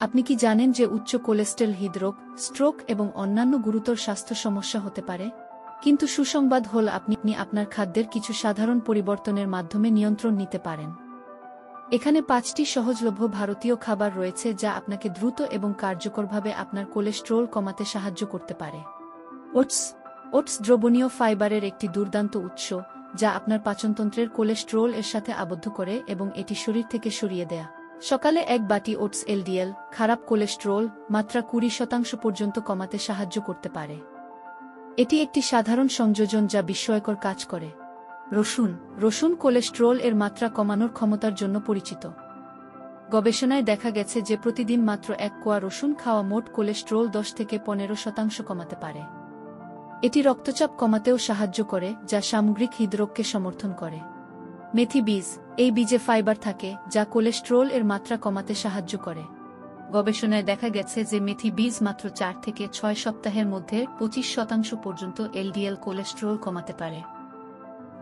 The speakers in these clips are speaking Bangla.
আপনি কি জানেন যে উচ্চ কোলেস্টেরল হৃদরোগ, স্ট্রোক এবং অন্যান্য গুরুতর স্বাস্থ্য সমস্যা হতে পারে? কিন্তু সুসংবাদ হল আপনি আপনার খাদ্যের কিছু সাধারণ পরিবর্তনের মাধ্যমে নিয়ন্ত্রণ নিতে পারেন। এখানে 5টি সহজলভ্য ভারতীয় খাবার রয়েছে যা আপনাকে দ্রুত এবং কার্যকরভাবে আপনার কোলেস্টেরল কমাতে সাহায্য করতে পারে। ওটস ওটস দ্রবণীয় ফাইবারের একটি দুর্দান্ত উৎস, যা আপনার পাচনতন্ত্রের কোলেস্টেরল এর সাথে আবদ্ধ করে এবং এটি শরীর থেকে সরিয়ে দেয়া। সকালে এক বাটি ওটস এলডিএল, খারাপ কোলেস্টেরল, মাত্রা 20% পর্যন্ত কমাতে সাহায্য করতে পারে। এটি একটি সাধারণ সংযোজন যা বিস্ময়কর কাজ করে। রসুন কোলেস্টেরল এর মাত্রা কমানোর ক্ষমতার জন্য পরিচিত। গবেষণায় দেখা গেছে যে প্রতিদিন মাত্র 1 কোয়া রসুন খাওয়া মোট কোলেস্টেরল 10 থেকে 15% কমাতে পারে। এটি রক্তচাপ কমাতেও সাহায্য করে, যা সামগ্রিক হৃদরোগকে সমর্থন করে। মেথি বীজ, এই বীজে ফাইবার থাকে যা কোলেস্টেরল এর মাত্রা কমাতে সাহায্য করে। গবেষণায় দেখা গেছে যে মেথি বীজ মাত্র 4 থেকে 6 সপ্তাহের মধ্যে 25% পর্যন্ত এলডিএল কোলেস্টেরল কমাতে পারে।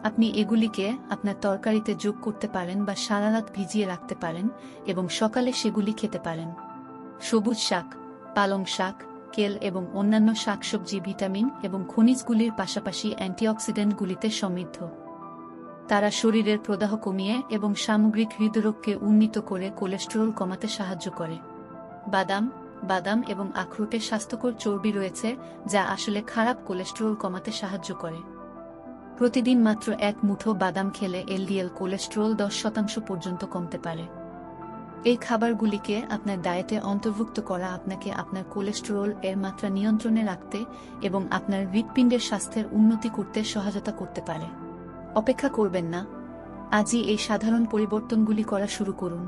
আপনি এগুলিকে আপনার তরকারিতে যোগ করতে পারেন বা সারা রাত ভিজিয়ে রাখতে পারেন এবং সকালে সেগুলি খেতে পারেন। সবুজ শাক, পালং শাক, কেল এবং অন্যান্য শাকসবজি ভিটামিন এবং খনিজগুলির পাশাপাশি অ্যান্টিঅক্সিডেন্টগুলিতে সমৃদ্ধ। তারা শরীরের প্রদাহ কমিয়ে এবং সামগ্রিক হৃদরোগকে উন্নীত করে কোলেস্টেরল কমাতে সাহায্য করে। বাদাম এবং আখরোটে স্বাস্থ্যকর চর্বি রয়েছে যা আসলে খারাপ কোলেস্টেরল কমাতে সাহায্য করে। প্রতিদিন মাত্র 1 মুঠো বাদাম খেলে এলডিএল কোলেস্টেরল 10% পর্যন্ত কমতে পারে। এই খাবারগুলিকে আপনার ডায়েটে অন্তর্ভুক্ত করা আপনাকে আপনার কোলেস্টেরল এর মাত্রা নিয়ন্ত্রণে রাখতে এবং আপনার হৃৎপিণ্ডের স্বাস্থ্যের উন্নতি করতে সহায়তা করতে পারে। অপেক্ষা করবেন না, আজই এই সাধারণ পরিবর্তনগুলি করা শুরু করুন।